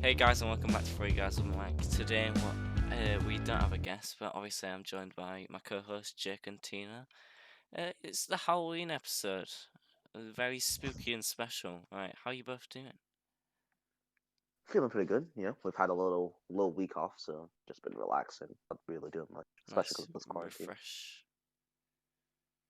Hey guys, and welcome back to Three Guys with Mike. Today, we don't have a guest, but obviously I'm joined by my co-host Jake and Tina. It's the Halloween episode, very spooky and special. Right, how you both doing? Feeling pretty good. We've had a little week off, so just been relaxing, not really doing much, especially because Nice, of this quarantine. refresh.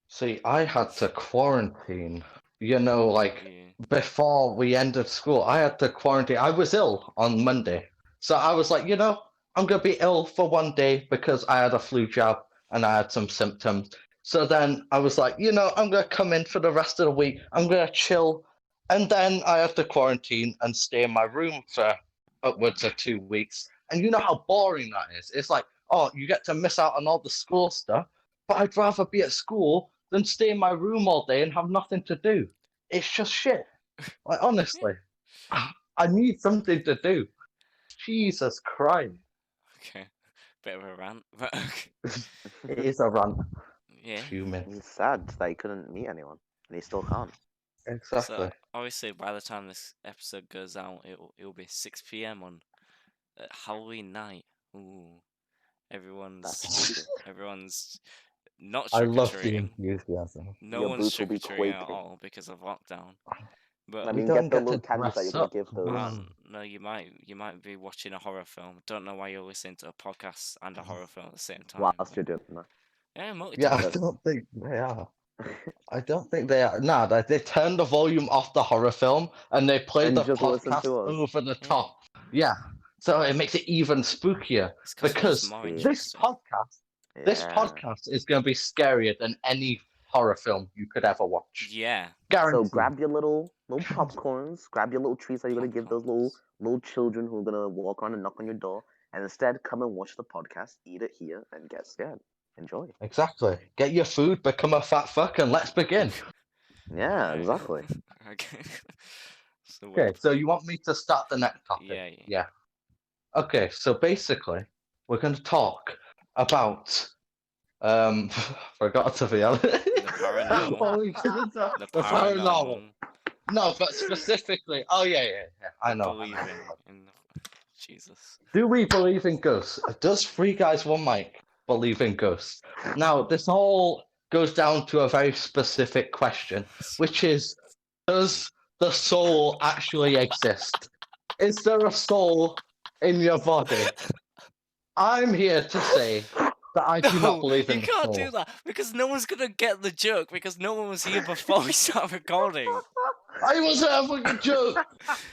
See, I had to quarantine, like Yeah, before we ended school, I had to quarantine. I was ill on Monday. So I was like, I'm going to be ill for one day because I had a flu jab and I had some symptoms. So then I was like, I'm going to come in for the rest of the week. I'm going to chill. And then I had to quarantine and stay in my room for upwards of 2 weeks. And you know how boring that is. It's like, oh, you get to miss out on all the school stuff, but I'd rather be at school than stay in my room all day and have nothing to do. It's just shit. Like, yeah. honestly, I need something to do. Jesus Christ. Okay, bit of a rant, but okay. It is a rant. Yeah. Fuming. He's sad that he couldn't meet anyone, and he still can't. So Exactly. obviously, by the time this episode goes out, it'll be 6 p.m. on Halloween night. Ooh, That's everyone's spooky. everyone's not I trick or love the treating. enthusiasm. No Your one's boots will trick or be treating at quaking. all because of lockdown. But I We mean, don't get the get little to candies that you're dress gonna up. give those. well, no, you might be watching a horror film. Don't know why you're listening to a podcast and a horror film at the same time. Whilst you're doing that. Yeah, Yeah, I multitasking. Because don't think they are. I don't think they are. Nah, they turned the volume off the horror film and they play and the just listen podcast to us. over the Yeah, top. Yeah. So it makes it even spookier it's because we're just because more See, this interesting. podcast, this yeah. podcast is going to be scarier than any horror film you could ever watch. Yeah, So Guaranteed. grab your little popcorns, grab your little treats that you're gonna give those popcorns. little children who are gonna walk around and knock on your door, and instead come and watch the podcast, eat it here, and get scared. Enjoy. Exactly. Get your food, become a fat fuck, and let's begin. Yeah, Alright. exactly. Okay. So Okay, so you want me to start the next topic? yeah, yeah. Yeah. Okay, so basically, we're going to talk about forgot to be honest. The paranormal. What are we gonna talk? The The paranormal. paranormal. No, but specifically, oh yeah. I know. Believing in Jesus. Do we believe in ghosts? Does Three Guys One Mic believe in ghosts? Now, this all goes down to a very specific question, which is, does the soul actually exist? Is there a soul in your body? I'm here to say that I do not No, believe you in the can't do soul. that because no one's gonna get the joke because no one was here before we started recording. I wasn't having a joke.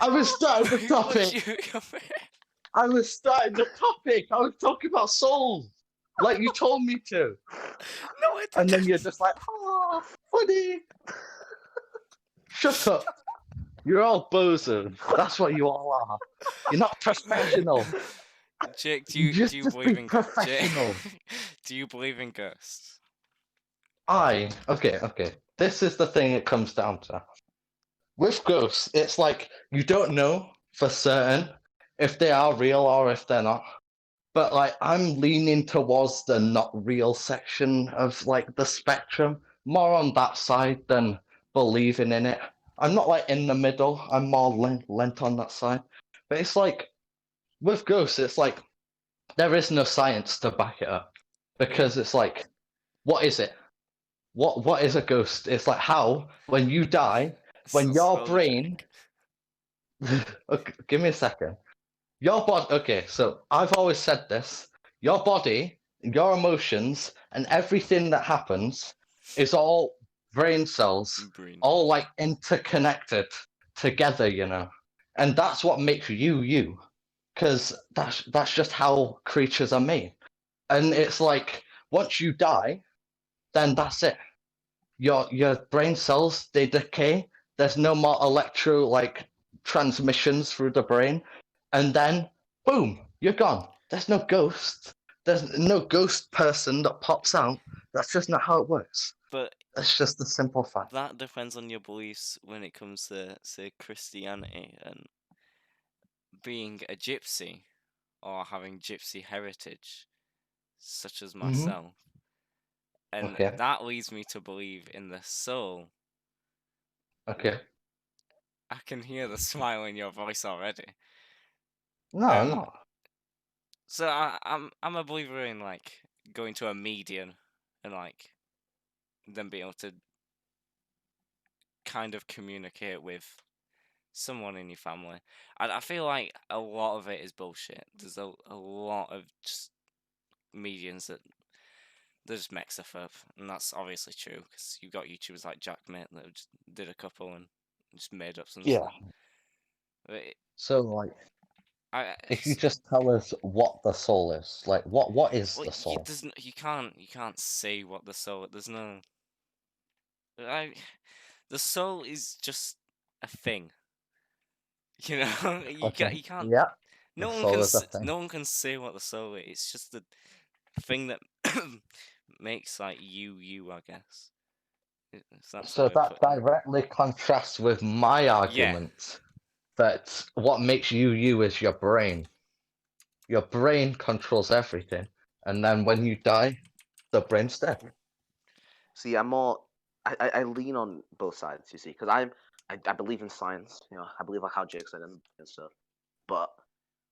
I was starting the topic. I was starting the topic. I was talking about souls, like you told me to. No, I And then you're didn't. just like, oh, funny. Shut up. You're all bozos. That's what you all are. You're not professional. Jake, do You you do just you just be believe in Jake? professional. Do you believe in ghosts? Okay. This is the thing it comes down to. With ghosts, it's like you don't know for certain if they are real or if they're not. But like I'm leaning towards the not real section of like the spectrum, more on that side than believing in it. I'm not like in the middle. I'm more lent on that side. But it's like with ghosts, it's like there is no science to back it up Yeah. because it's like, what is it? What is a ghost? It's like how when you die, So when your slow, brain. Jake. Okay, give me a second. Your body, okay, so I've always said this. Your body, your emotions, and everything that happens is all brain cells, Brain. all like interconnected together, And that's what makes you, because that's just how creatures are made. And it's like once you die, then that's it. Your brain cells they decay. There's no more electro like transmissions through the brain, and then boom, you're gone. There's no ghost. There's no ghost person that pops out. That's just not how it works. But That's just the simple fact. that depends on your beliefs when it comes to, say, Christianity and being a gypsy or having gypsy heritage, such as Hmm. myself. And Okay. that leads me to believe in the soul. Okay. I can hear the smile in your voice already. No, no. So I'm a believer in like going to a median and like then being able to kind of communicate with someone in your family. I feel like a lot of it is bullshit. There's a lot of just medians that they just make stuff up, and that's obviously true because you've got YouTubers like Jack Mitt that just did a couple and just made up some Yeah. stuff. But So like, I if you just tell us what the soul is, like what is well, the soul? you can't say what the soul. There's no. I the soul is just a thing. You know, Okay. you can't. Yeah. The soul is a thing. No one can say what the soul is. It's just the thing that makes like you, I guess. If that's a So way of that putting it. directly contrasts with my Yeah. argument that what makes you you is your brain. Your brain controls everything, and then when you die, the brain's dead. See, I'm more. I lean on both sides. You see, because I believe in science. You know, I believe like how Jake said and stuff. But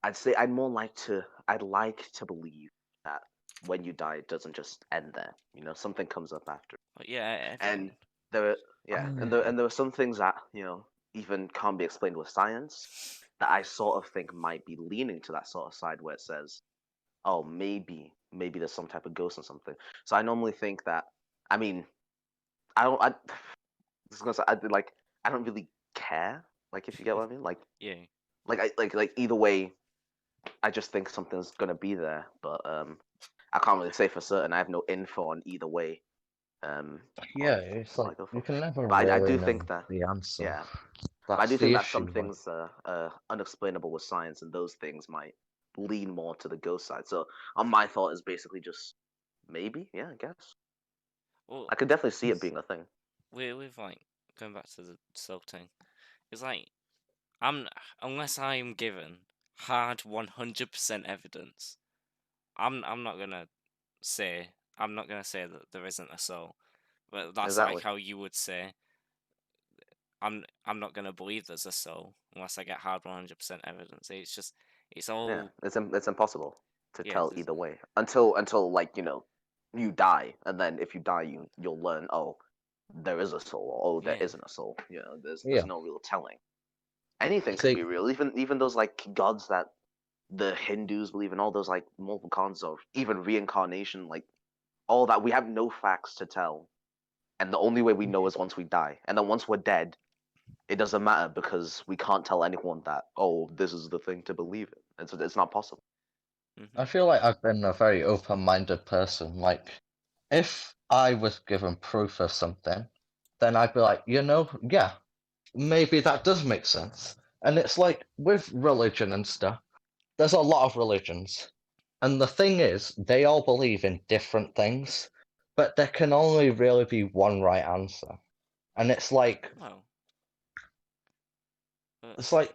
I'd say I'd like to believe that when you die, it doesn't just end there. You know, something comes up after. But yeah, And everyone. there, yeah, Um, and there are some things that even can't be explained with science that I sort of think might be leaning to that sort of side where it says, oh, maybe there's some type of ghost or something. So I normally think that. I mean, I don't. I was gonna say I don't really care. Like if you get what I mean. Yeah. Like either way, I just think something's gonna be there, but I can't really say for certain. I have no info on either way. yeah, On it's what like I go you for. can never But I really do know think that the answer. yeah, but I That's do think the that some issue. Like, things are unexplainable with science, and those things might lean more to the ghost side. So on my thought is basically just maybe, yeah, I guess Well, I could definitely see it being a thing. with like going back to the soul thing, it's like I'm unless I'm given hard 100% evidence, I'm not gonna say I'm not gonna say that there isn't a soul. But that's like Exactly. how you would say I'm not gonna believe there's a soul unless I get hard 100% evidence. It's just it's Yeah, all it's impossible to yeah. tell either way until like you die, and then if you die, you'll learn, oh, there is a soul, or oh, there Yeah. isn't a soul. There's yeah, no real telling. Anything could see, be real, even those like gods that the Hindus believe in, all those like multiple cons of even reincarnation, like all that. We have no facts to tell, and the only way we know is once we die, and then once we're dead, it doesn't matter because we can't tell anyone that, oh, this is the thing to believe in. It's not possible. Mhm. I feel like I've been a very open-minded person. Like, if I was given proof of something, then I'd be like, yeah, maybe that does make sense. And it's like with religion and stuff, there's a lot of religions. And the thing is, they all believe in different things, but there can only really be one right answer. And Well, but it's like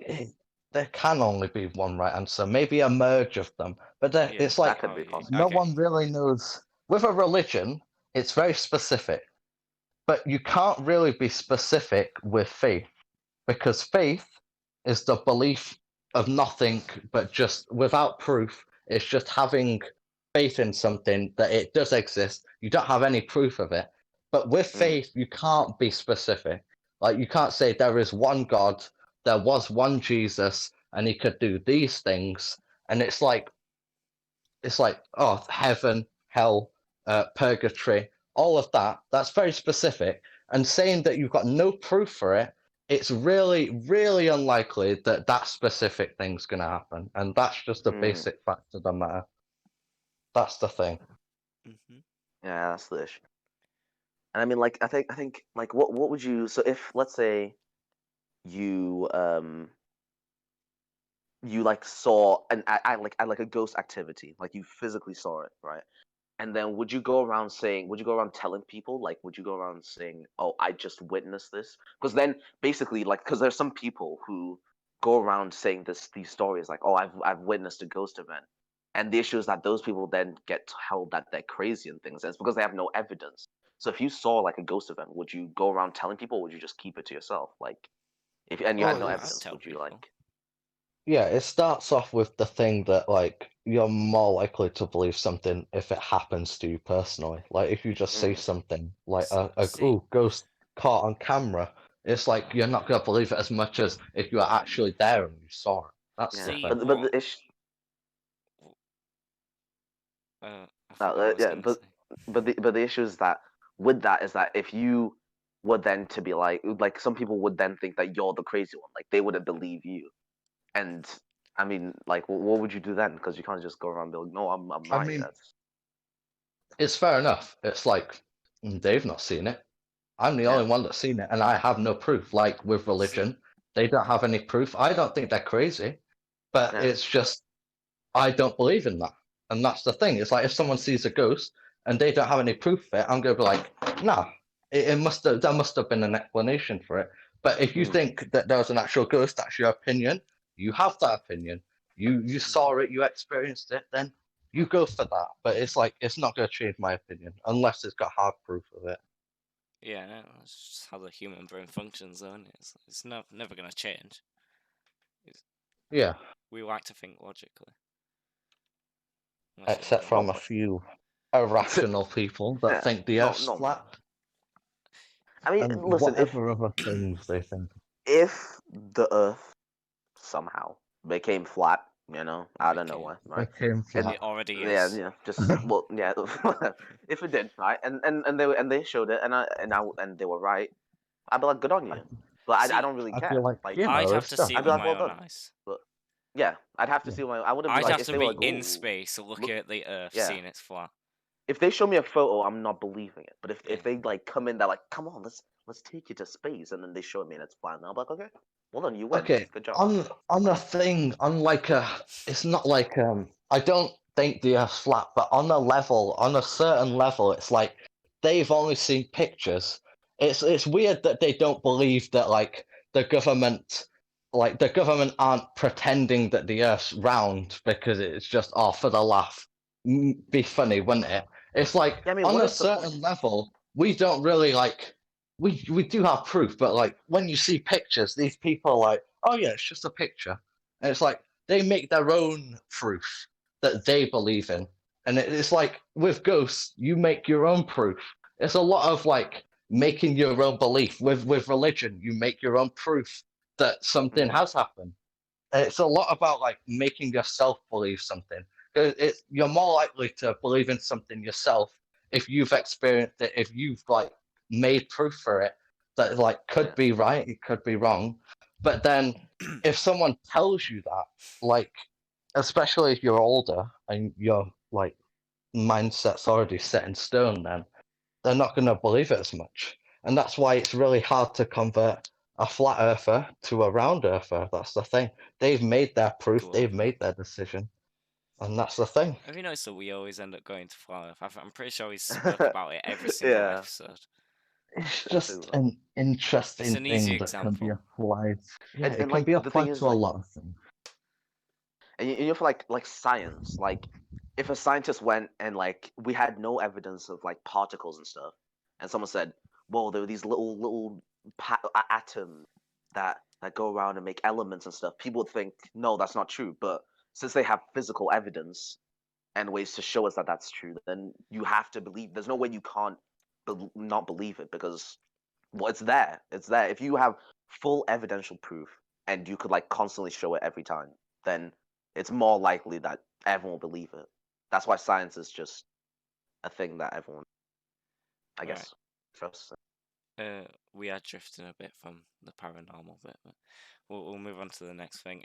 there can only be one right answer, maybe a merge of them. But yeah. it's That like could Oh be yeah. possible. no Okay. one really knows. With a religion, it's very specific, but you can't really be specific with faith because faith is the belief of nothing but just without proof. It's just having faith in something that it does exist. You don't have any proof of it. But with Mm. faith, you can't be specific. Like, you can't say there is one God, there was one Jesus, and he could do these things. And it's like, oh, heaven, hell, purgatory, all of that. That's very specific. And saying that you've got no proof for it, it's really, really unlikely that that specific thing's going to happen. And that's just a Mm. basic fact of the matter. That's the thing. Mhm. Yeah, that's the issue. And I mean, like, I think, like, what would you? So if let's say you you like saw like a ghost activity, like you physically saw it, right? And then would you go around telling people, like, would you go around saying, oh, I just witnessed this? Because then basically, like, because there's some people who go around saying these stories, like, oh, I've witnessed a ghost event. And the issue is that those people then get held that they're crazy and things. And it's because they have no evidence. So if you saw like a ghost event, would you go around telling people, or would you just keep it to yourself? Like, if and you had Oh, no I'd evidence, tell would you people. like? Yeah, it starts off with the thing that like you're more likely to believe something if it happens to you personally. Like if you just see Mm, something like a See, ghost caught on camera, it's like you're not gonna believe it as much as if you were actually there and you saw it. That's the yeah, see thing. but what? the issue, I forgot what I was yeah, gonna say. but the issue is that with that is that if you were then to be like some people would then think that you're the crazy one, like they wouldn't believe you, and I mean, like, what would you do then? Because you can't just go around and be like, no, I'm I right. mean, That's it's fair enough. It's like they've not seen it. I'm the yeah, only one that's seen it, and I have no proof. Like with See, religion, they don't have any proof. I don't think they're crazy, but yeah, it's just I don't believe in that. And that's the thing. It's like if someone sees a ghost and they don't have any proof of it, I'm gonna be like, nah, it must have there must have been an explanation for it. But if you mm, think that there was an actual ghost, that's your opinion, you have that opinion. You saw it, you experienced it, then you go for that. But it's like it's not gonna change my opinion unless it's got hard proof of it. yeah, no, that's just how the human brain functions, though, isn't it? It's never gonna change. It's, Yeah. we like to think logically, unless you're Except like me. from no, a few irrational people that yeah, think the no, Earth's no. flat I mean, and listen, whatever other things they think. if the Earth somehow became flat, out of Became. nowhere, right? Became And flat. It already yeah, is. just well, yeah. If it did, right, and they showed it, and they were right, I'd be like, good on you. But I See, don't really I'd be care. like, Like, you I'd know, have it's to see stuff. it I'd be with like, my well own done. eyes. But yeah, I'd have to Yeah. see my. I wouldn't be I'd like have if to they were be like, in oh, space looking look, at the Earth, yeah. seeing it's flat. If they show me a photo, I'm not believing it. But if Yeah. they like come in, they're like, come on, let's take you to space, and then they show me and it's flat, and I'm like, okay, well done, you win, Okay, good job. on a thing, on like a, it's not like I don't think the Earth's flat, but on a level, on a certain level, it's like they've only seen pictures. It's weird that they don't believe that the government aren't pretending that the Earth's round because it's just for the laugh, be funny, wouldn't it? It's like Yeah, I mean, on what a is the point? certain level, we don't really like we do have proof, but like when you see pictures, these people are like, oh yeah, it's just a picture, and it's like they make their own proof that they believe in, and it's like with ghosts, you make your own proof. It's a lot of like making your own belief. With religion, you make your own proof that something Mm, has happened. It's a lot about like making yourself believe something. You're more likely to believe in something yourself if you've experienced it, if you've like made proof for it that like could yeah, be right, it could be wrong. But then if someone tells you that, like especially if you're older and your like mindset's already set in stone, then they're not going to believe it as much. And that's why it's really hard to convert a flat earther to a round earther. That's the thing. They've made their proof, Go they've over. made their decision. And that's the thing. Have you noticed that we always end up going to Flat Earth? I'm pretty sure we spoke about it every single yeah. episode. It's It's true, just though. an It's interesting an easy thing that can be example. applied. Yeah, And it can like be the thing applied is to a like, lot of things. and you know, for like science, like if a scientist went and like we had no evidence of like particles and stuff, and someone said, well, there were these little atoms that go around and make elements and stuff, people would think, no, that's not true. But since they have physical evidence and ways to show us that that's true, then you have to believe. There's no way you can't not believe it because well, it's there. It's there. If you have full evidential proof and you could like constantly show it every time, then it's more likely that everyone will believe it. That's why science is just a thing that everyone, I Right. guess, trusts. We are drifting a bit from the paranormal bit, but we'll move on to the next thing.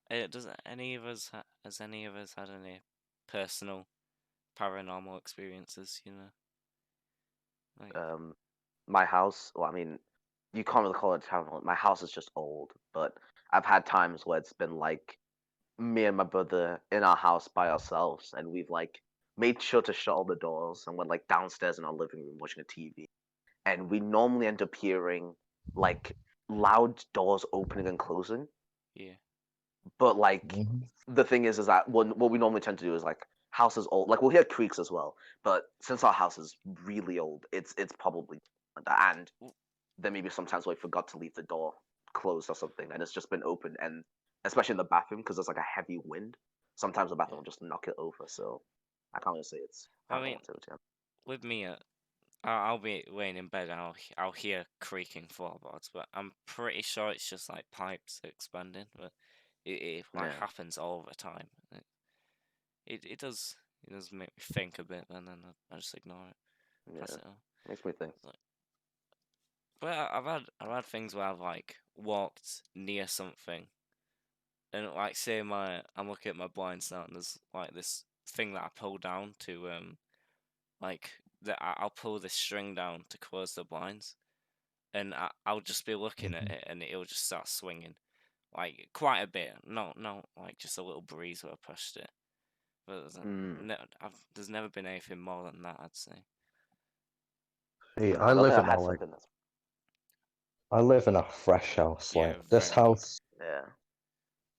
Does any of us has any of us had any personal paranormal experiences? You know, like Um, my house, well, I mean, you can't really call it a town hall. My house is just old, but I've had times where it's been like me and my brother in our house by ourselves, and we've like made sure to shut all the doors, and we're like downstairs in our living room watching a TV, and we normally end up hearing like loud doors opening and closing. yeah, But like Mhm. the thing is that what we normally tend to do is like houses old, like we'll hear creaks as well. But since our house is really old, it's probably like that. And w- then maybe sometimes we forgot to leave the door closed or something, and it's just been open. And especially in the bathroom because there's like a heavy wind. Sometimes the bathroom Yeah. will just knock it over. So I can't really say it's I paranormal mean, activity. with me, I'll be laying in bed and I'll hear creaking floorboards, but I'm pretty sure it's just like pipes expanding. But it like Yeah, happens all the time. It does make me think a bit, and then I just ignore it, pass yeah, it on. makes me think. It's like, but I've had things where I've like walked near something, and like say I'm looking at my blinds now, and there's like this thing that I pull down to like that I'll pull this string down to close the blinds, and I'll just be looking at Mhm. it, and it'll just start swinging, like quite a bit. No, like just a little breeze where I pushed it. But Mm. there's never been anything more than that, I'd say. See, No, I don't think I've had something that's. I live in a fresh house. Yeah, Like this very neat. house Yeah.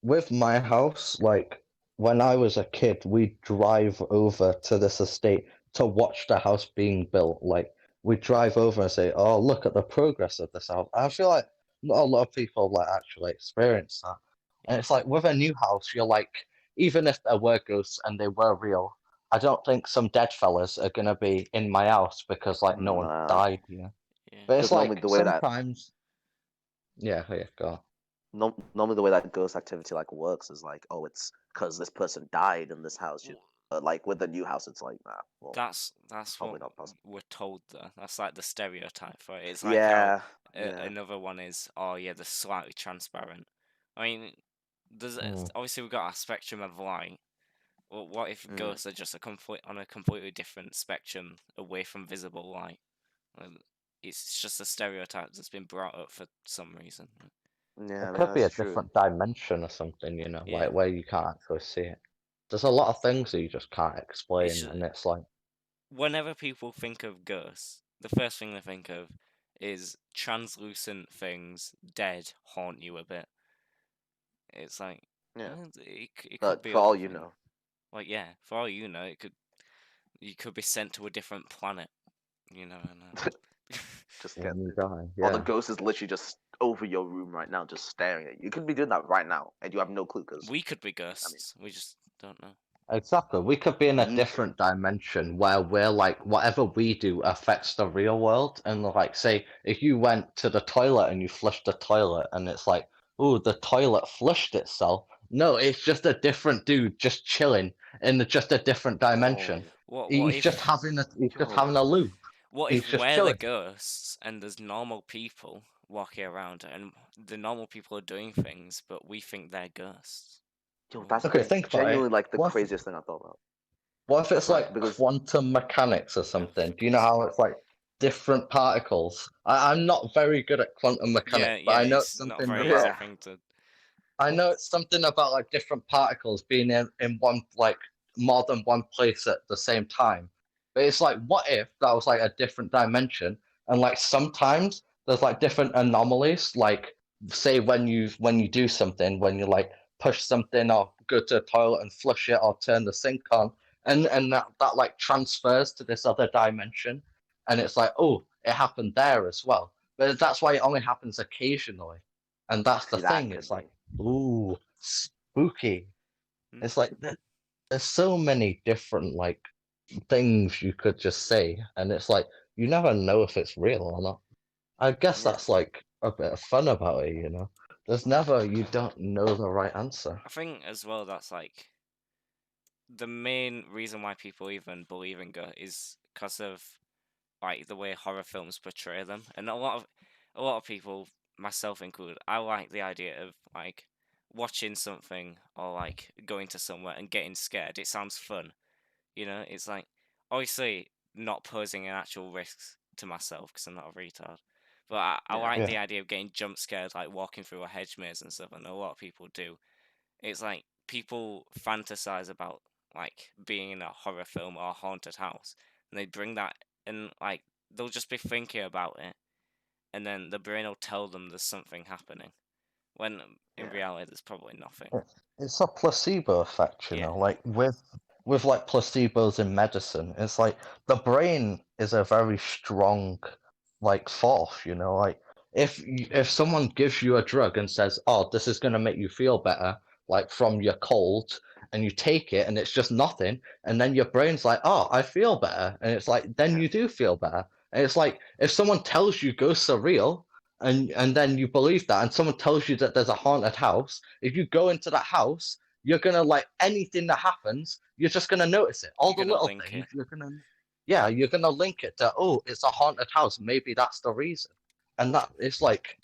with my house, like when I was a kid, we'd drive over to this estate to watch the house being built. Like we'd drive over and say, "Oh, look at the progress of this house." I feel like not a lot of people like actually experience that. And Yeah. it's like with a new house, you're like, even if there were ghosts and they were real, I don't think some dead fellas are gonna be in my house because like no one Nah. died, you know. Yeah. But it's Because normally like the way that sometimes, yeah, go on. normally the way that ghost activity like works is like, oh, it's because this person died in this house. W- But like with the new house, it's like, nah, well, that's what probably not possible. we're told though. That's like the stereotype for it. It's like how Yeah, yeah. another one is, oh yeah, they're slightly transparent. I mean, Mm. obviously we've got our spectrum of light. Well, what if Mm. ghosts are just on a completely different spectrum away from visible light? Well, it's just a stereotype that's been brought up for some reason. Yeah, It I mean could be that's a true. different dimension or something, you know, Yeah, like where you can't actually see it. There's a lot of things that you just can't it's explain, just, and it's like, whenever people think of ghosts, the first thing they think of is translucent things, dead, haunt you a bit. It's like Yeah, it could but be for all other you things. know, Like yeah, for all you know, you could be sent to a different planet. You know, and just get when you die, or the yeah. ghost is literally just over your room right now, just staring at you. You could be doing that right now, and you have no clue. Because we could be I mean, ghosts. We just don't know. Exactly. We could be in a we different dimension where we're like, whatever we do affects the real world. And like, say, if you went to the toilet and you flushed the toilet, and it's like, oh, the toilet flushed itself. No, it's just a different dude just chilling in just a different dimension. oh What if He's just yo having a loop. what He's if just we're the chilling. ghosts and there's normal people walking around and the normal people are doing things, but we think they're ghosts? yo Ooh. that's Okay, think about it. genuinely like the What if, craziest thing I thought about. what if it's Right, like because quantum mechanics or Oh, for something? Do you know God's how sake. it's like different particles? I'm not very good at quantum Yeah, mechanics, but yeah, I know it's it's not a something very about easy yeah, thing to. I know it's something about like different particles being in one like more than one place at the same time. But it's like, what if that was like a different dimension? And like sometimes there's like different anomalies. Like say when you do something, when you like push something or go to the toilet and flush it or turn the sink on, and that like transfers to this other dimension, and it's like, oh, it happened there as well. But that's why it only happens occasionally, and that's the see that thing. could It's like, be. ooh, spooky. Hmm? It's like there's so many different like things you could just say, and it's like you never know if it's real or not. I guess Yeah, that's like a bit of fun about it, you know. There's never you don't know the right answer. I think as well that's like the main reason why people even believe in ghosts is because of like the way horror films portray them, and a lot of people, myself included, I like the idea of like watching something or like going to somewhere and getting scared. It sounds fun, you know. It's like obviously not posing an actual risk to myself because I'm not a retard, but I yeah, like Yeah. the idea of getting jump scared, like walking through a hedge maze and stuff. And a lot of people do. It's like people fantasize about like being in a horror film or a haunted house, and they bring that and like they'll just be thinking about it, and then the brain will tell them there's something happening, when in yeah, reality there's probably nothing. It's a placebo effect, you Yeah, know, like with like placebos in medicine. It's like the brain is a very strong like force, you know, like if someone gives you a drug and says, "Oh, this is gonna make you feel better," like from your cold, and you take it and it's just nothing, and then your brain's like, "Oh, I feel better," and it's like then Yeah. you do feel better. And it's like if someone tells you ghosts are real, and then you believe that, and someone tells you that there's a haunted house, if you go into that house, you're gonna like anything that happens, you're just gonna notice it. All You're the gonna little link things, it. you're gonna yeah, you're gonna link it to, oh, it's a haunted house. Maybe that's the reason. And that it's like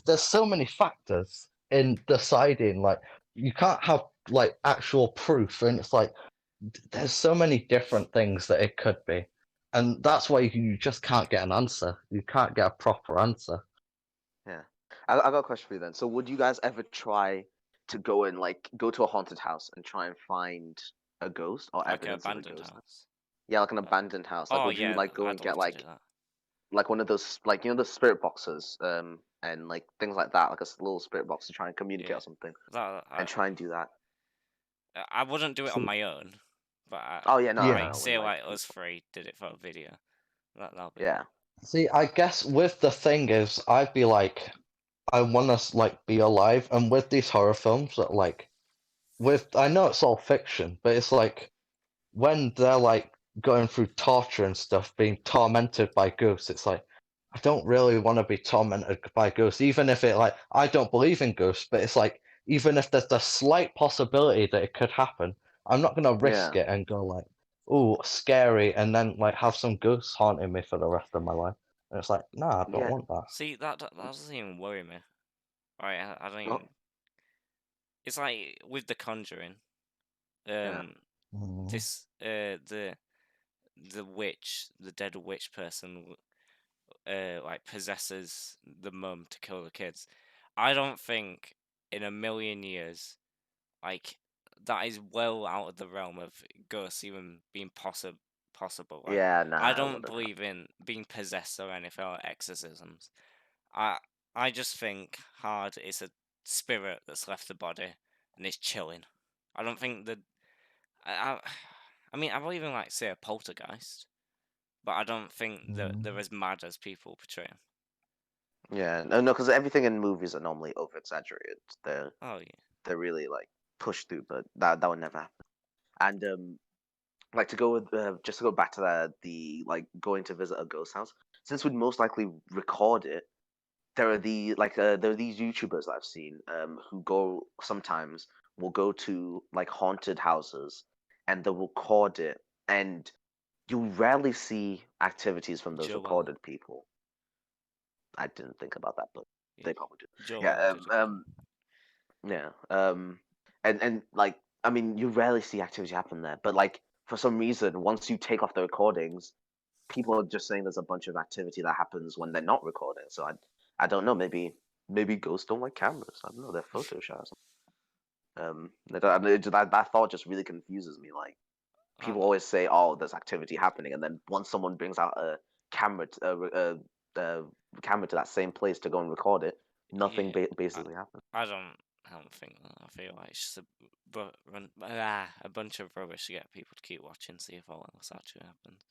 there's so many factors in deciding. Like you can't have like actual proof, and it's like there's so many different things that it could be, and that's why you just can't get an answer. You can't get a proper answer. Yeah. I got a question for you then. So would you guys ever try to go and like go to a haunted house and try and find a ghost or Like an evidence of a abandoned ghost? house. Yeah, like an Uh, abandoned house. Like oh would you yeah, like go and I'd get love to do that. like one of those like the spirit boxes and like things like that, like a little spirit box to try and communicate Yeah, or something that and try and do that. I wouldn't do it on So my own, but Oh yeah, no, yeah, like no, no, when say like like us three did it for a video. That'll be yeah, see, I guess with the thing is, I'd be like, I want to like be alive, and with these horror films that like with I know it's all fiction, but it's like when they're like going through torture and stuff, being tormented by ghosts, it's like I don't really want to be tormented by ghosts, even if it like I don't believe in ghosts, but it's like even if there's the slight possibility that it could happen, I'm not gonna risk yeah, it and go like, oh, scary, and then like have some ghosts haunting me for the rest of my life. And it's like, nah, I don't yeah. want that. see that doesn't even worry me. Right, I don't Oh, even. It's like with The Conjuring. yeah, Um, Mm. this the witch, the dead witch person, like possesses the mum to kill the kids. I don't think in a million years, like that is well out of the realm of ghosts even being possible. Like yeah. I Nah, it don't wouldn't happen. believe in being possessed or anything or exorcisms. I I just think hard it's a spirit that's left the body and it's chilling. I don't think that I I mean I will even like say a poltergeist, but I don't think that Mm. they're as mad as people portray 'em. Yeah, no, no, because everything in movies are normally over exaggerated. Oh yeah, They're really like pushed through, but that would never happen. And like to go with just to go back to the like going to visit a ghost house, since we'd most likely record it. There are these YouTubers that I've seen who go sometimes will go to like haunted houses and they'll record it, and you rarely see activities from those Joel. recorded people. I didn't think about that, but Yeah, they probably do. Yeah, Joel did a video. yeah, and like I mean, you rarely see activity happen there, but like for some reason, once you take off the recordings, people are just saying there's a bunch of activity that happens when they're not recording. So I don't know. Maybe ghosts don't like cameras. I don't know. They're Photoshop. That thought just really confuses me. Like I, people always say, "Oh, there's activity happening," and then once someone brings out a camera, camera to that same place to go and record it, nothing yeah, I, basically happens. I don't think that. I feel like it's just a bunch of rubbish to get people to keep watching, see if all else actually happens.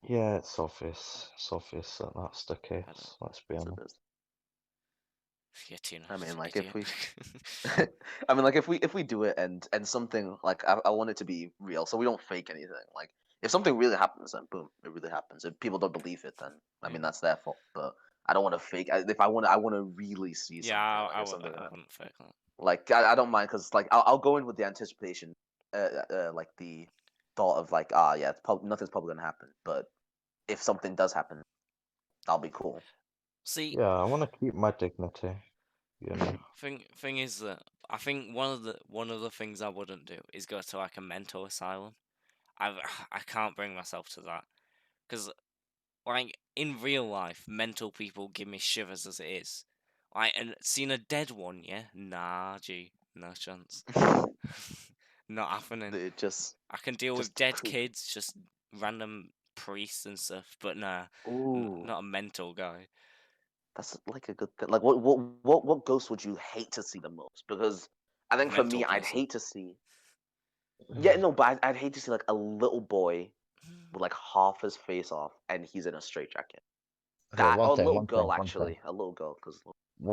Yeah, it's obvious. It's obvious that that's the I don't. case. Let's be So honest. Yeah, I Tina's mean, an like if idiot. we I mean, like if we do it and something like I want it to be real, so we don't fake anything. Like if something really happens, then boom, it really happens. If people don't believe it, then I mean Yeah, that's their fault. But I don't want to fake. If I want to really see yeah, something. Like if something, I wouldn't fake that. like I don't mind because like I'll go in with the anticipation, like the thought of like yeah, nothing's probably gonna happen. But if something does happen, I'll be cool. See, Yeah, I want to keep my dignity, you know. thing is that I think one of the things I wouldn't do is go to like a mental asylum. I can't bring myself to that because like in real life, mental people give me shivers as it is. Like and seeing a dead one, yeah, nah, gee, no chance, not happening. It I can deal with just dead kids, just random priests and stuff, but nah, ooh. not a mental guy. That's like a good thing. Like, what ghost would you hate to see the most? Because I A think for mental me, I'd person. hate to see. Yeah, no, but I'd hate to see like a little boy with like half his face off, and he's in a straitjacket. Okay, That one or a thing, little one thing, girl one thing. actually, a little girl, because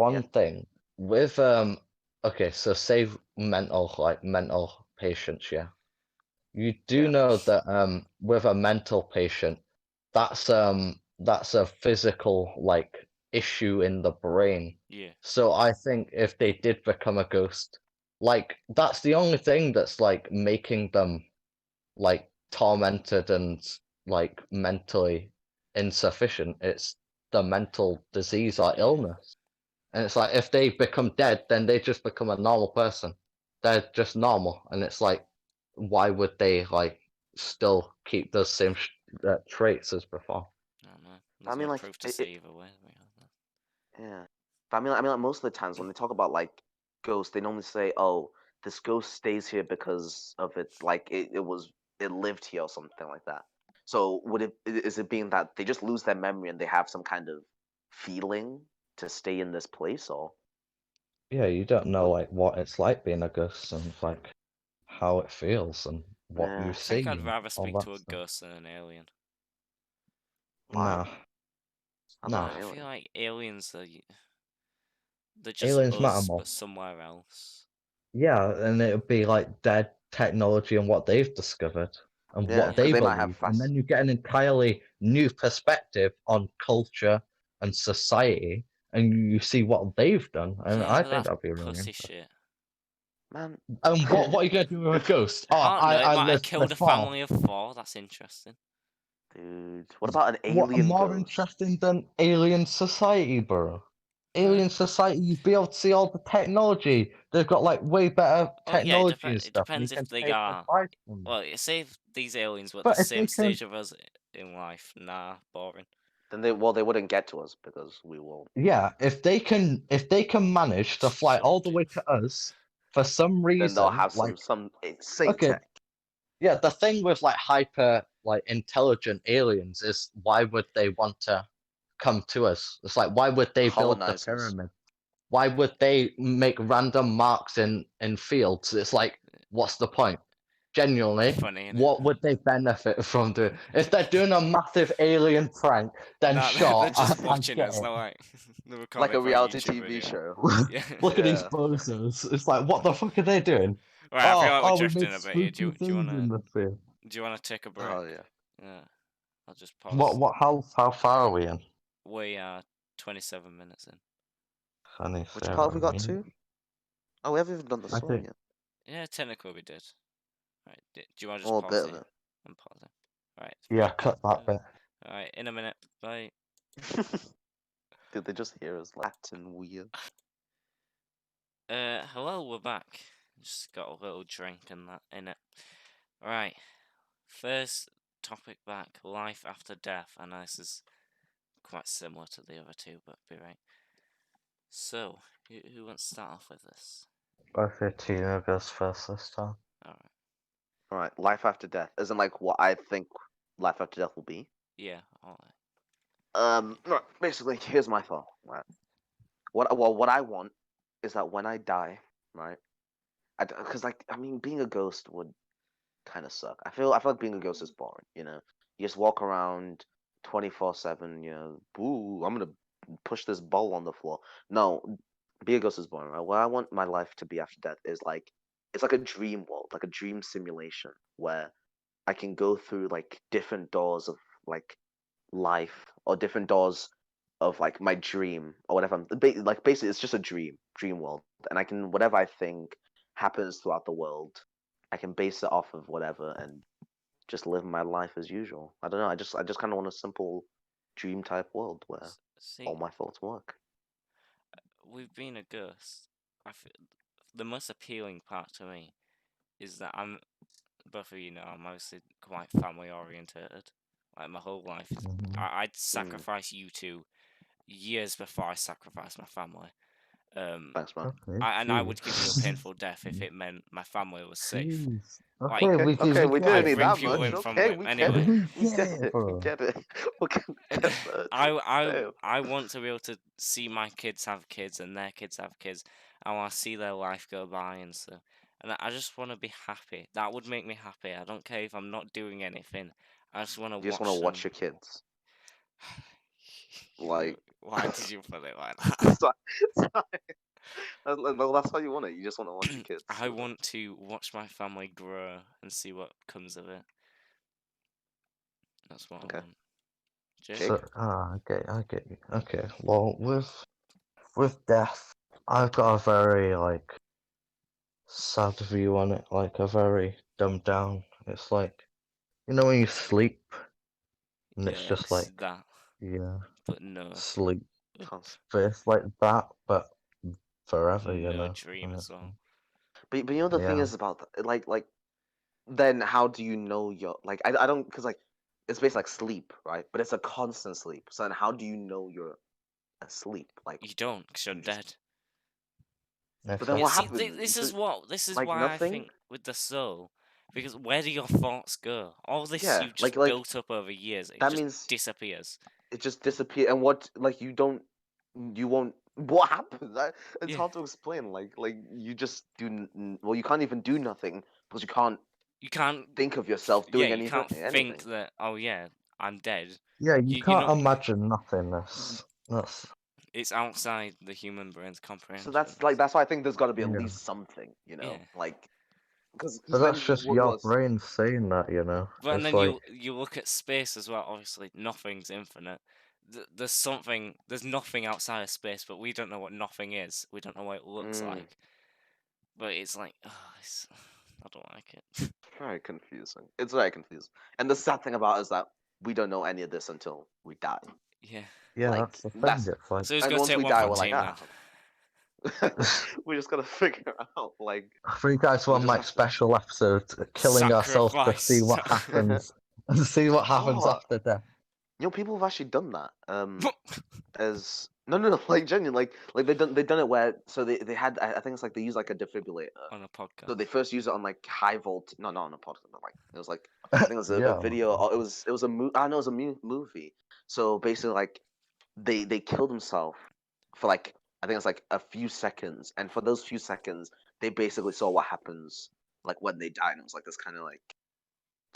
yeah, One thing with okay, so say mental patients, yeah. You do yeah, know that with a mental patient, that's a physical like issue in the brain. Yeah. So I think if they did become a ghost, like that's the only thing that's like making them like tormented and like mentally insufficient. It's the mental disease or Yeah. illness. And it's like if they become dead, then they just become a normal person. They're just normal, and it's like, why would they like still keep those same traits as before? I don't know. I There's mean no like proof to say either way. yeah. But I mean like most of the times when they talk about like ghosts, they normally say, "Oh, this ghost stays here because of its like it lived here or something like that." So is it being that they just lose their memory and they have some kind of feeling to stay in this place or Yeah, you don't know what? like what it's like being a ghost and like how it feels and what you Yeah. I think see I'd and rather all speak that to a stuff. ghost than an alien. Why? Nah, How about nah. an I feel alien? like aliens are they're just Aliens matter us, more. but somewhere else. Yeah, and it would be like dead technology and what they've discovered and Yeah, what Yeah. because they they might have believe, and fast. then you get an entirely new perspective on culture and society, and you see what they've done, and Yeah, I but think that's that'd be really pussy interesting. shit. Man, And what are you gonna do with a ghost? I Oh, don't know. It I might have lived killed a before. family of four. That's interesting. dude, what about an What alien more ghost? interesting than alien society, bro? Uh, Alien society, you'd be able to see all the technology. They've got like way better oh yeah, it, technology and it stuff, and you depends if can they take are. advice from them. Well, say if these aliens were at the But if they same can, stage of us in life. Nah, boring. Then they wouldn't get to us because we will. yeah, if they can manage to fly Shut up, all the Jake. way to us for some Then they'll reason, have like some insane okay, tech. yeah, the thing with like hyper like intelligent aliens is why would they want to come to us? It's like why would they build the Colonizers. pyramid? Why would they make random marks in fields? It's like, what's the point? Genuinely, Funny, innit? what would they benefit from doing? If they're doing a massive alien prank, then Nah, they're sure, just I watching get us. it. They're like, they're Like recording a it for a reality YouTube TV video. show. Yeah. Look at these Yeah. bozos. It's like, what the fuck are they doing? Right, I feel Oh, like we're oh, we made drifting a bit here. spooky things in the field. Do you wanna take a break? Oh yeah. Yeah, I'll just What, pause. what, how far are we in? We are 27 minutes in. Which part have we 27 got minutes. to? Oh, we haven't even done the I song think, yet. Yeah, technically we did. Right, do you wanna just Or a pause bit of it? it. And pause it. Right, yeah, three, cut two. that bit. Alright, in a minute. Bye. Did they just hear us like acting weird? Hello, we're back. Just got a little drink and that in it. Right, first topic back, life after death. I know this is quite similar to the other two, but be right. So, who wants to start off with this? I think Tina goes first this time. Alright, Alright, life after death. Isn't like what I think life after death will be. yeah, alright. No, basically, here's my thought. Right. What I want is that when I die, right? Because like I mean, being a ghost would kind of suck. I feel like being a ghost is boring. You just walk around 24/7. Boo! I'm gonna push this ball on the floor. No, being a ghost is boring. Right? What I want my life to be after death is like it's like a dream world, like a dream simulation where I can go through like different doors of like life or different doors of like my dream or whatever. Like basically, it's just a dream world, and I can whatever I think happens throughout the world, I can base it off of whatever and just live my life as usual. I don't know. I just kind of want a simple dream type world where See, all my thoughts work. we've been a ghost. The most appealing part to me is that both of you know, I'm mostly quite family orientated. Like my whole life, Mhm. I'd Mm, sacrifice you two years before I sacrifice my family. Um, thanks, man. Okay, and I would give you a jeez. painful death if it meant my family was safe. Jeez. Like Okay, Okay, okay, we we get didn't I'd it. need We bring that people get much. in it. from Okay, we get anyway. it. We We get get it, it. We bro. get it. We can get that. Damn. I want to be able to see my kids have kids and their kids have kids. I want to see their life go by and stuff. And I just want to be happy. That would make me happy. I don't care if I'm not doing anything. I just want to You just want to watch watch them. your kids. Like, Why did you put it like that? so, so, well, that's how you want it. You just want to watch your kids. I want to watch my family grow and see what comes of it. That's what I Okay. want. Jake? Jake? Okay, I get you. Okay, well, with death, I've got a very like sad view on it, like a very dumbed down. It's like when you sleep and it's Yeah, just it's like that, yeah, but no, sleep. Cons- But it's like that, but forever, no dream as well. But you know the thing Yeah. is about like then how do you know you're like I don't because like it's basically like sleep, right? But it's a constant sleep. So then how do you know you're asleep? Like You don't, because you're you just. dead. But then Except what See, happens? this is Like why I nothing. think with the soul, because where do your thoughts go? All this Yeah, you've just like built up over years, it that just means disappears. it just disappear. And what like you won't. What happens? It's Yeah, hard to explain. Like you just do. Well, you can't even do nothing because you can't you can't. think of yourself Yeah, doing you can't think anything. that. Oh yeah, I'm dead. yeah, you You can't know, imagine nothingness. That's it's outside the human brain's So comprehension. that's why I think there's got to be at yeah. least something, Yeah, like because But then that's just what your was brain saying that. but and It's then like you look at space as well. Obviously, nothing's infinite. There's something. There's nothing outside of space, but we don't know what nothing is. We don't know what it looks mm, like. But it's like, oh, I don't like it. very confusing. It's very confusing. And the sad thing about it is that we don't know any of this until we die. Yeah. yeah, Like that's the thing. that's It's like So who's and gonna once take we one die, for the we're like team then? we just gotta figure out like I think guys we want just my have to. special episode, killing ourselves to see Sacrifice. what happens, and see what happens Oh, after death. people have actually done that. As no, like genuinely, like they done it where so they had I think it's like they use like a defibrillator. On a So podcast. they first used it on like high volt. No, not on a podcast. But like it was like I think it was a Yeah, video. Or it was a I know it was a movie. So basically, like they killed themselves for like I think it's like a few seconds, and for those few seconds, they basically saw what happens like when they die, and it was like this kind of like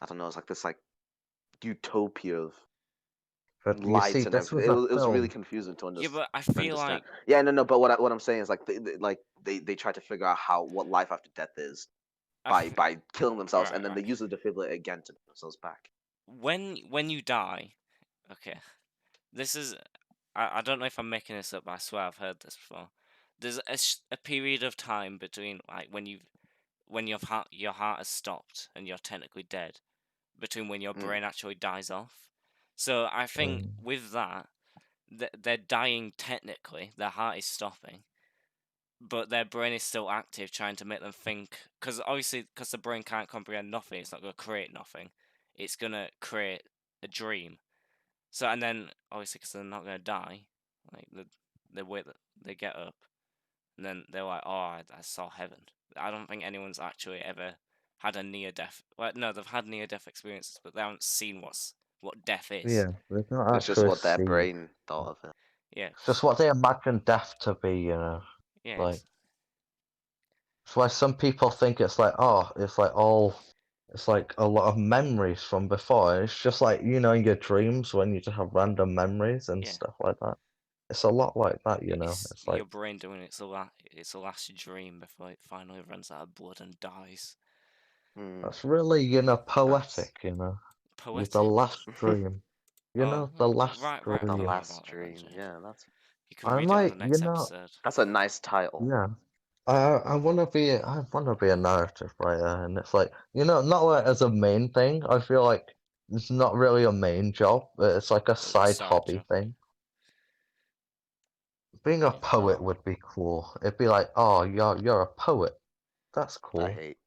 I don't know, it's like this like utopia of but you see, light and this everything. was It a was really film. confusing to Yeah, but I feel understand. like Yeah, no, no. But what I'm saying is like they try to figure out what life after death is I by f- killing themselves, right, and then they right. use the defibrillator again to put themselves back. When you die, okay. This is I don't know if I'm making this up, but I swear I've heard this before. There's a period of time between like when your heart has stopped and you're technically dead, between when your Mm, brain actually dies off. So I think Mm, with that, they're dying technically. Their heart is stopping, but their brain is still active, trying to make them think. Because obviously, because the brain can't comprehend nothing, it's not going to create nothing. It's going to create a dream. So and then obviously, because they're not going to die, like the way that they get up, and then they're like, "Oh, I saw heaven." I don't think anyone's actually ever had a near death. Well, no, they've had near death experiences, but they haven't seen what death is. yeah, they've not it's just actually what their seen. brain thought of it. Yeah, It's just what they imagine death to be. yeah, Like, it's why some people think it's like, oh, it's like a lot of memories from before. It's just like, in your dreams when you just have random memories and yeah. stuff like that. It's a lot like that. It's It's like, your brain doing its last dream before it finally runs out of blood and dies. Mm, that's really, that's poetic. With the Poetic. last dream. Oh, The last write a the dream. poem last about that then, dream. Jake. Yeah, that's You could I read it on the might, next episode. a nice title. yeah. I wanna be a narrative writer, and it's like not like as a main thing. I feel like it's not really a main job, but it's like a side Side hobby job. thing. Being a Yeah. poet would be cool. It'd be like, oh, you're a poet. That's I cool. hate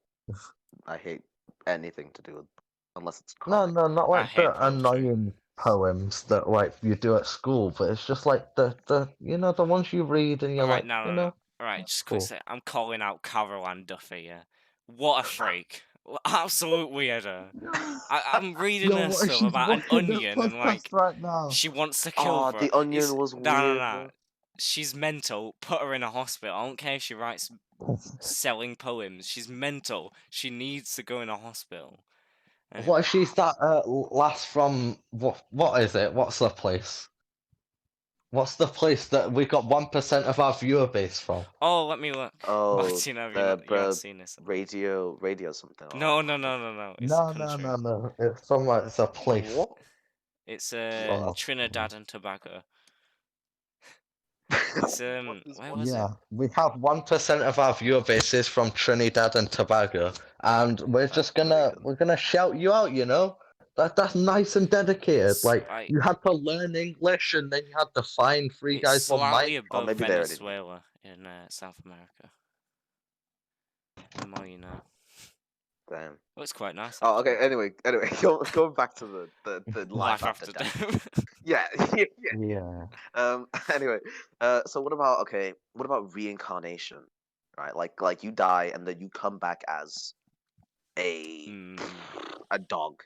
I hate anything to do with unless it's No, comics. no, not I like hate the poetry. annoying poems that like you do at school, but it's just like the ones you read and you're Alright, like, no, no, no. Alright, that's just quick cool. say, I'm calling out Carol Ann Duffy, yeah? What a freak. Absolute weirdo. I'm reading her stuff She's about an watching this onion and podcast like right now. she wants to kill Oh, for her. the onion It's was no, no, weird, no. bro. She's mental. Put her in a hospital. I don't care if she writes selling poems. She's mental. She needs to go in a hospital. What Anyway, if she's that last from what is it? What's the place? What's the place that we got 1% of our viewer base from? Oh, let me look. Oh, Martina, you not the seen this? radio something. No, Oh, no, I no, no, no. It's a No, no, country. no, no. It's somewhere. It's a place. what? It's Oh, Trinidad and Tobago. It's What is where what? was it? yeah. We have 1% of our viewer base is from Trinidad and Tobago, and we're That's just gonna brilliant. we're gonna shout you out. You know, that's nice and dedicated. It's Like like you had to learn English, and then you had to find three it's guys one slightly mic. Or above maybe they already knew. Venezuela in South America. The more you know. Damn. Oh, it's quite nice Oh, actually. okay. Anyway, going back to the life Life after after death. death. Yeah, yeah. Yeah. Anyway, so what about reincarnation? Right, like you die and then you come back as a Hmm. a dog.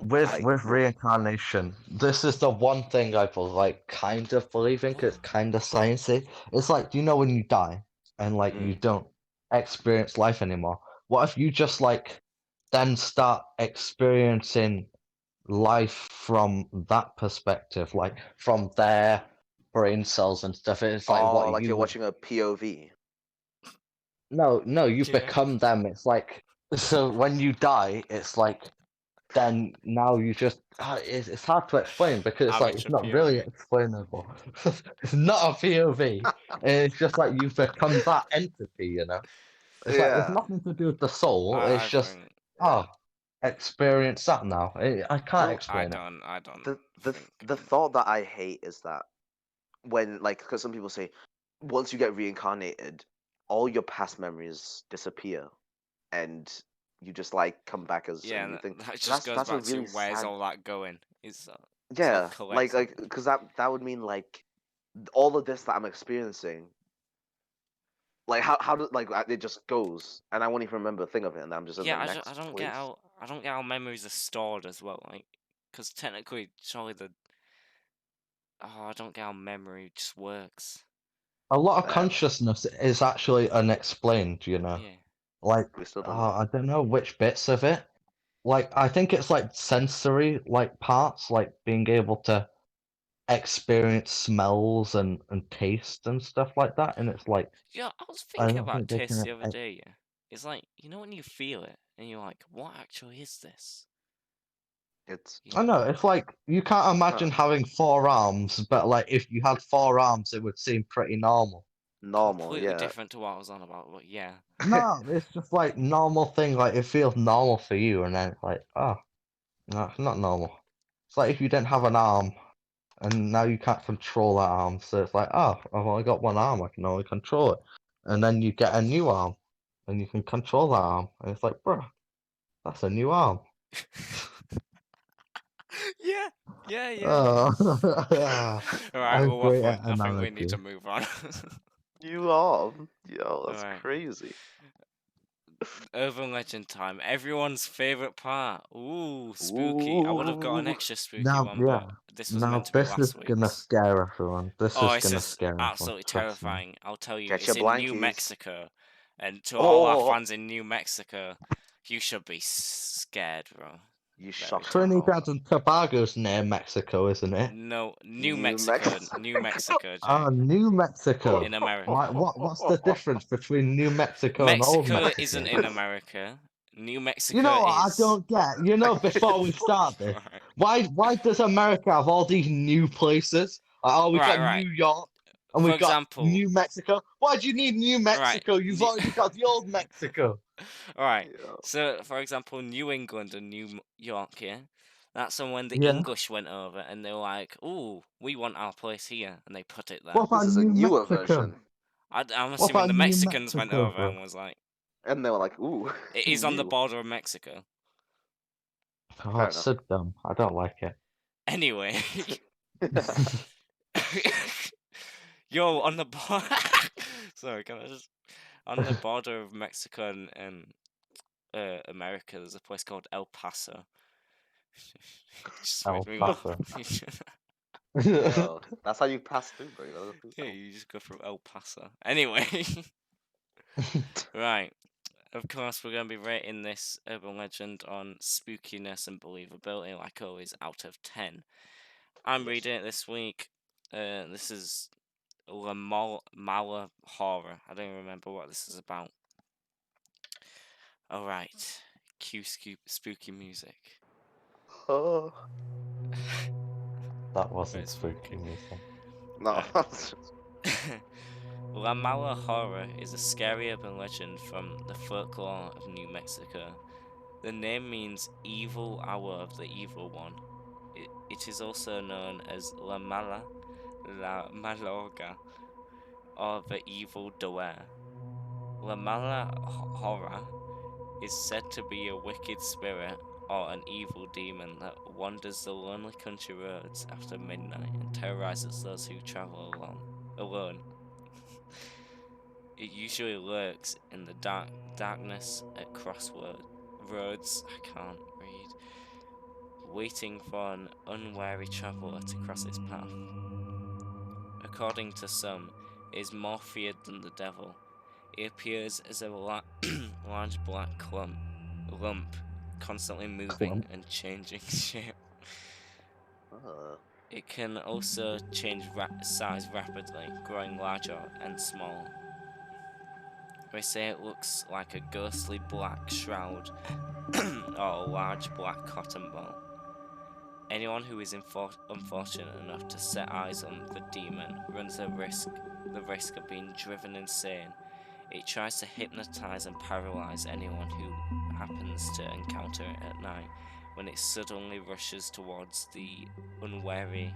With Like, with reincarnation, this is the one thing I was like kind of believing 'cause it's kind of sciencey. It's like, you know, when you die and like you mm, don't experience life anymore. What if you just like then start experiencing life from that perspective, like from their brain cells and stuff? It's like oh, what like you you're would. watching a POV. No, no, you Yeah. become them. It's like so when you die, it's like then now you just it's hard to explain because it's like it's Amateur not really POV. explainable. It's not a POV. It's just like you become that entity, you know. It's like it's Yeah, nothing to do with the soul. It's I just think. yeah. oh, experience that now. I can't Well, I explain it. don't. I don't the think. the thought that I hate is that when, like, because some people say once you get reincarnated, all your past memories disappear and you just like come back as a Yeah, new thing. that But just goes that's a back to really where's sad. all that going? It's all Yeah, collecting. because that would mean like all of this that I'm experiencing, like how do like it just goes, and I won't even remember a thing of it, and I'm just in the Yeah, I next don't get place. how memories are stored as well. Like, because technically, surely I don't get how memory just works. A lot of Um, consciousness is actually unexplained, you know. Yeah. Like we still don't know. I don't know which bits of it. Like I think it's like sensory like parts, like being able to experience smells and taste and stuff like that. And it's like Yeah, I was I thinking don't about think they taste can. the other day. Yeah, it's like when you feel it and you're like, what actually is this? It's You I know, know it's like you can't huh, imagine having 4 arms, but like if you had 4 arms, it would seem pretty normal. normal, completely yeah. different to what I was on about. But yeah, No, it's just like normal thing. Like it feels normal for you, and then it's like, oh, no, it's not normal. It's like if you didn't have an arm, and now you can't control that arm, so it's like, oh, I've only got one arm, I can only control it, and then you get a new arm, and you can control that arm, and it's like, bro, that's a new arm. yeah, yeah, yeah. Oh, All right, I'm we're great at waffling. I think we need to analogy. move on. You are, yo, All that's right. crazy. Urban legend time. Everyone's favorite part. Ooh, spooky. I would have got an Ooh, extra spooky Now, one, yeah, but this was meant now to be this is last gonna week's. scare everyone. This Oh, is this gonna is scare everyone. absolutely Trust me. terrifying. I'll tell you, get it's your in New blankies. Mexico. And to all our Oh, fans in New Mexico, you should be scared, bro. you Very shocked me. terrifying. Trinidad and Tobago's near Mexico, isn't it? No, New New Mexico, Mexico. New Mexico, Ah, Jake, New Mexico. in Why? America. What's the difference between New Mexico and Old Mexico isn't Mexico? in America. New You Mexico know what I is. don't get? You know, before we start this, Right, why does America have all these new places? Like, oh, we've got right. New York and For we've got example, New Mexico. Why do you need New right. Mexico? You've already got the Old Mexico. All right. Yeah. So, for example, New England and York, yeah, that's when the Yeah. English went over and they were like, "Ooh, we want our place here," and they put it What there. This about is a New newer Mexico? version. I'm What assuming about the New Mexicans went Mexico, over bro? and was like, And they were like, ooh, "It is on the new. border of Mexico." Oh, Fair it's enough. so dumb. I don't like it. Anyway, yo, on the border. Sorry, can I just on the border of Mexico and America? There's a place called El Paso. Just made El me laugh. Paso. Yo, that's how you pass through, bro. You gotta go through Yeah, hell. you just go from El Paso. Anyway, right. Of course, we're going to be rating this urban legend on spookiness and believability, like always, out of 10. I'm Yes. reading it this week. This is Mala horror. I don't even remember what this is about. All right, cue spooky music. Oh That wasn't Very spooky spooky. music. no. Right. La Mala Horror is a scary urban legend from the folklore of New Mexico. The name means evil hour of the evil one. It is also known as La Mala, La Malorga, or the evil doer. La Mala Horror is said to be a wicked spirit or an evil demon that wanders the lonely country roads after midnight and terrorizes those who travel alone. It usually lurks in the darkness at roads. I can't read. Waiting for an unwary traveler to cross its path. According to some, it is more feared than the devil. It appears as a large black lump, constantly moving Clump. and changing shape. Uh, It can also change size rapidly, growing larger and smaller. They say it looks like a ghostly black shroud or a large black cotton ball. Anyone who is unfortunate enough to set eyes on the demon runs the risk of being driven insane. It tries to hypnotize and paralyze anyone who happens to encounter it at night when it suddenly rushes towards the unwary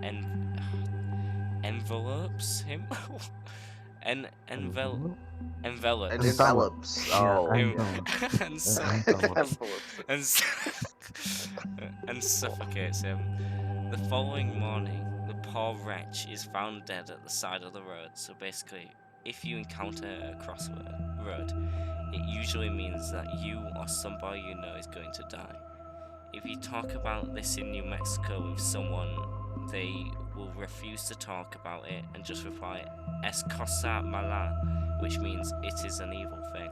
and envelopes him. Envelope? and Envelops. Envelop. envelops. Yeah, Oh Em- yeah. envelope. and Envelope. Envelopes. and and Oh, suffocates him. The following morning, the poor wretch is found dead at the side of the road. So basically, if you encounter a road, it usually means that you or somebody you know is going to die. If you talk about this in New Mexico with someone, they will refuse to talk about it and just reply, "Es cosa mala," which means it is an evil thing.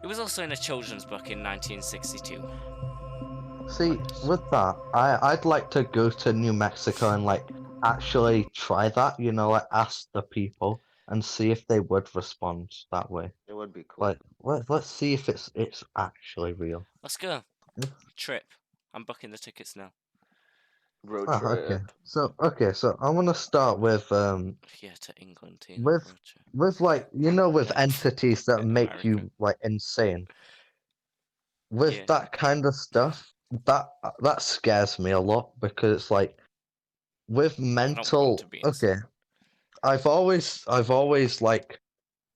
It was also in a children's book in 1962. See, nice. with that, I'd like to go to New Mexico and like actually try that, like ask the people and see if they would respond that way. It would be cool. Like let's see if it's actually real. Let's go. If- Trip. I'm booking the tickets now. Road Ah, okay. trip. So I want to start Yeah, to England, Tina. with Road trip. with like with entities that make America. you like insane. With Yeah, that kind of stuff, that scares me a lot because it's like with I don't want to mental. be Okay, insane. I've always like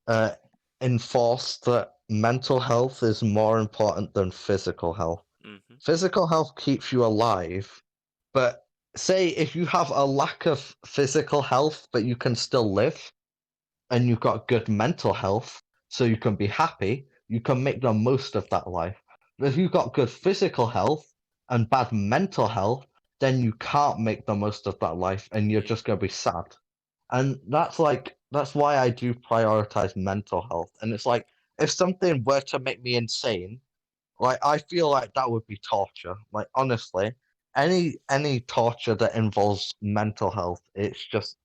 uh enforced that mental health is more important than physical health. Mm-hmm. Physical health keeps you alive, but say if you have a lack of physical health but you can still live and you've got good mental health so you can be happy, you can make the most of that life. But if you've got good physical health and bad mental health, then you can't make the most of that life and you're Yeah. just going to be sad. And that's why I do prioritize mental health. And it's like if something were to make me insane, like I feel like that would be torture. Like honestly, any torture that involves mental health, it's just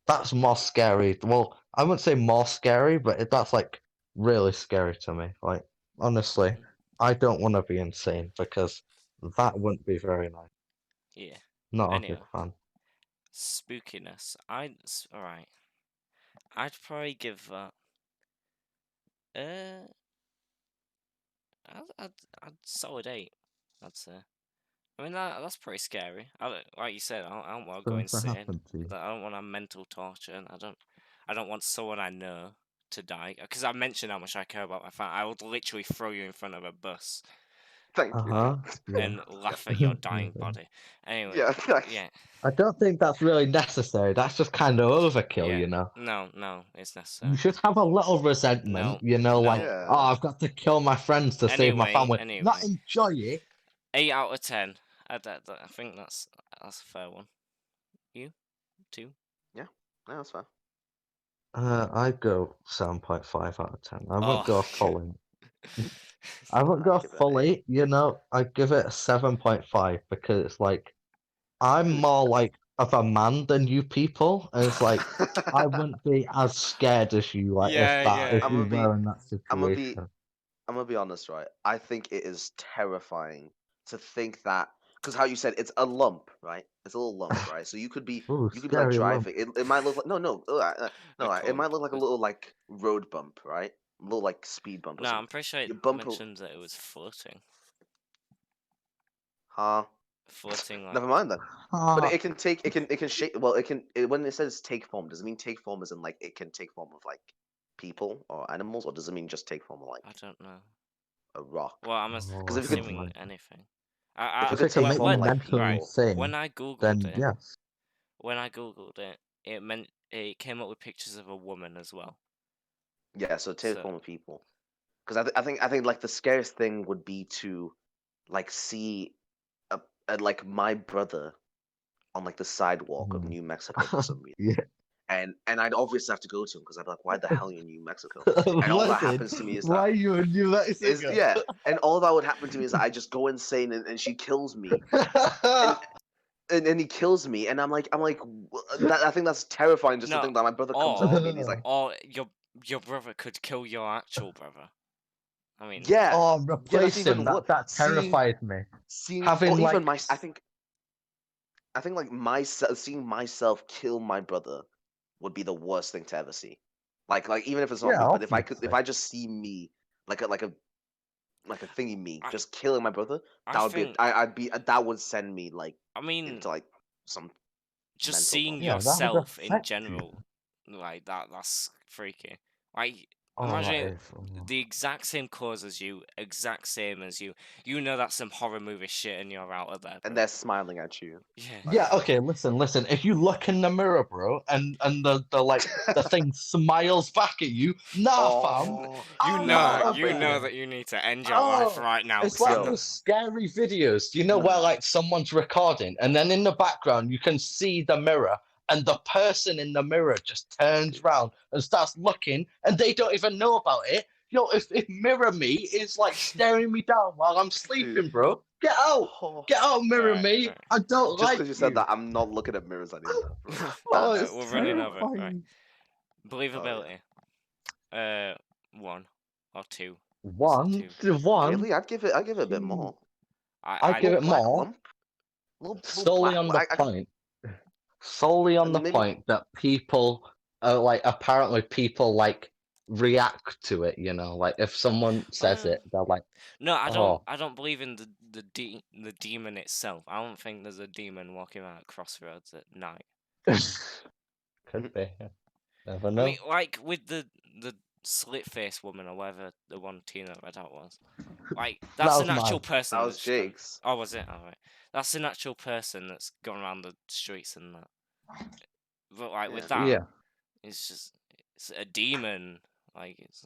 that's more scary. Well, I wouldn't say more scary, but that's like really scary to me. Like honestly, Mm-hmm. I don't want to be insane because that wouldn't be very nice. Yeah. Not a big Anyway, fan. spookiness. Alright. I'd probably give that. Uh, I'd solid 8. I'd say. I mean that's pretty scary. Like you said, I don't want to go So what insane. happened to you? I don't want a mental torture, and I don't want someone I know to die. Because I mentioned how much I care about my family. I would literally throw you in front of a bus, Thank you. like, Uh-huh. Yeah. and laugh at your dying body. Anyway, Yeah, thanks. yeah, I don't think that's really necessary. That's just kind of overkill, yeah. you know. No, it's You necessary. should have a little No, resentment, like, no. oh, Yeah. I've got to kill my friends to save my family. Not Anyway, enjoy it. 8 out of 10. I think that's a fair one. You, 2. Yeah. No, that's fine. I'd go 7.5 out of 10. I wouldn't Oh, go fully. I wouldn't I'd go give it an 8. fully, I'd give it a 7.5 because it's like I'm At least more like of a man than you people, and it's like I wouldn't be as scared as you, like Yeah, yeah, if I'm we gonna yeah. be were in that I'm gonna be situation. I'm gonna be honest, right? I think it is terrifying to think that because how you said it's a lump, right? It's a little lump, right? So Ooh, you could be like scary lump. driving. It might look like no, A it might clump. look like a little like road bump, right? A little like speed bump or No, I'm something. pretty sure it You bump, mentioned that it was floating. huh? Floating, like. Never mind then. But Ah, it can take it can shape. Well, when it says take form, does it mean take form as in like it can take form of like people or animals, or does it mean just take form of I like don't know. a rock? Well, I'm Because oh, if it could assuming anything. if it if could it can take make form me of like mentally Right. people, insane, When I googled then it, yes. it meant it came up with pictures of a woman as well. yeah, so take So form of people. Because I think like the scariest thing would be to like see like my brother on like the sidewalk of Mm. New Mexico for some reason. Yeah. And I'd obviously have to go to him because I'd be like, why the hell are you in New Mexico? And all that Listen, happens to me is why that you in New is Mexico? yeah, and all that would happen to me is that I just go insane and she kills me, and and he kills me, and I'm like that. I think that's terrifying just to no, think that my brother comes up to or me and he's like, or your brother could kill your actual brother. I mean, yeah, Oh, yeah, that's replace him. even what That seeing terrified me. seeing Having or even like, my I think like myself seeing myself kill my brother would be the worst thing to ever see. Like even if it's not yeah, me, but if obviously. I just see me like a thingy me I just killing my brother, I that would be think I'd be that would send me like I mean into like some just mental seeing Yeah, problems. that would yourself in affect you. general like that's freaky. Like Oh, that imagine is. Oh. the exact same cause as you, exact same as you. You know that's some horror movie shit and you're out of there, And bro. they're smiling at you. Yeah. Yeah, Like okay, listen. If you look in the mirror, bro, and the like the thing smiles back at you, nah, fam, oh I'm out of You know here. that you need to end your life Oh, right now it's because you're like not. yo those scary videos, you know, where mm, like someone's recording, and then in the background you can see the mirror, and the person in the mirror just turns dude, round and starts looking, and they don't even know about it. Yo, if mirror me is like staring me down while I'm dude. sleeping, bro, Oh, get out, mirror Alright, me. alright. I don't just like because you said you. that, I'm not looking at mirrors anymore, bro. Oh, Alright, it's That's we're running over. Right. terrifying. Believability. oh yeah. 1 or 2. Let's say One, 2. one, Really, I'd give it a bit two. more. I I give Little it black more lump, little solely black. on the point. Solely on the Maybe point that people like apparently people like react to it, you know, like if someone says uh, it, they're like, no, oh. I don't believe in the demon itself. I don't think there's a demon walking around at crossroads at night. Could be. Never I mean, know. like with the slit face woman or whatever the one Tina read out was. Like That that's an was actual mine. that person was that's gone. Jake's. Oh, was it? All right. That's an actual person that's gone around the streets and that. But like with Yeah, that, Yeah, it's a demon. Like it's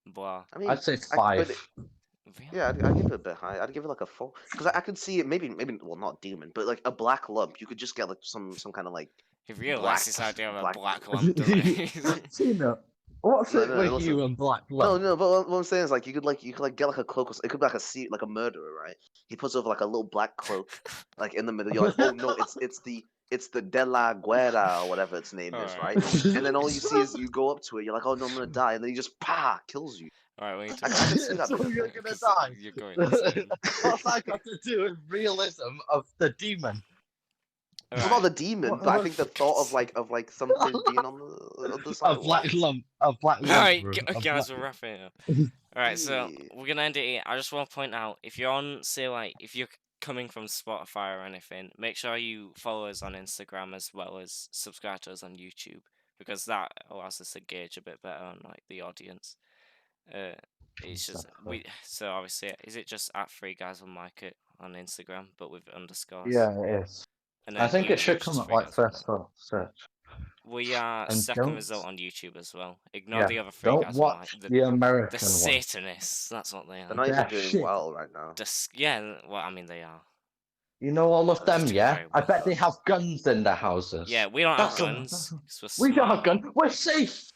blah. I I'd mean, say but 5. yeah, Really? I'd give it a bit high. I'd give it like a 4 because I could see it. Maybe well, not demon, but like a black lump. You could just get like some kind of like He realised black this idea of a black. black lump, doesn't he? Tina, what's No, it no, no, with listen. you and Black No, Lump? no, but what I'm saying is like you could get like a cloak. It could be like like a murderer, right? He puts over like a little black cloak, like in the middle. You're like, oh no, it's the De La Guerra or whatever its name is, Alright. right? And then all you see is you go up to it. You're like, oh no, I'm gonna die, and then he just kills you. Alright, we need to I move could on. see that So being a you're thing. gonna Because die. you're going insane. What's that got to do with realism of the demon? Well, not Alright. the demon, but I think the thought of like something being on the A sidewalk. black lump, a black lump, Alright, bro. A black. guys, we're wrapping it up. Alright, so Yeah. we're gonna end it here. I just want to point out if you're on, say, like, if you're coming from Spotify or anything, make sure you follow us on Instagram as well as subscribe to us on YouTube because that allows us to gauge a bit better on like the audience. It's just Exactly. so obviously is it just at Three Guys on Market on Instagram but with underscores, Yeah, it is. and I then think it should YouTube's come just up Three like Guys on first Market. search. We are And second don't, result on YouTube as well. Ignore yeah, the other Three don't Guys on Market. watch the The American one. Satanists, that's what they They're are. not even They're doing shit. well right now. Yeah, well, I mean they are. You know all of They're They're them, just doing yeah? very I well. bet they have guns in their houses. Yeah, we don't have That's guns because we're we don't have smart. guns. We're safe.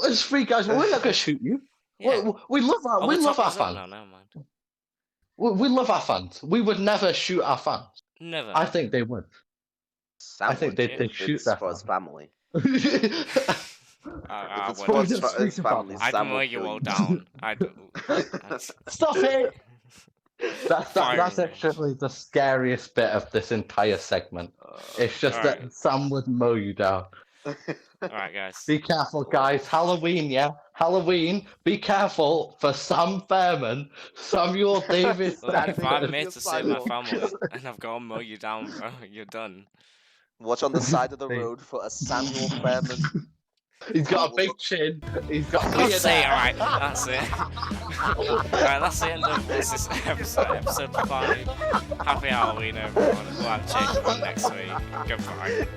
As Three Guys, we're not gonna shoot you. Yeah. We love Oh, we the love top our is up fans. now. Never mind. We love our fans. We would never shoot our fans. Never. I think they would. Sam I think would they if shoot it's their for his family. family. If I it's for wouldn't. his, Don't his speak about family, that. I'd Sam mow would you kill all you. down. I'd Stop it! That's fire. actually the scariest bit of this entire segment. It's All just right, that Sam would mow you down. all right, guys. Be careful, Well, guys. Halloween, yeah? Halloween. Be careful for Sam Fairman, Samuel David Look, if standing I'm Beckford. with made your to save my sign up. family and I've got to mow you down, bro, you're done. Watch on the side of the road for a Samuel Fairman. He's got a Will big chin. He's got That's weird it. All hair. right, that's it. All right, that's the end of what's this episode? Episode 5. Happy Halloween, everyone. We'll have Jake on next week. Goodbye.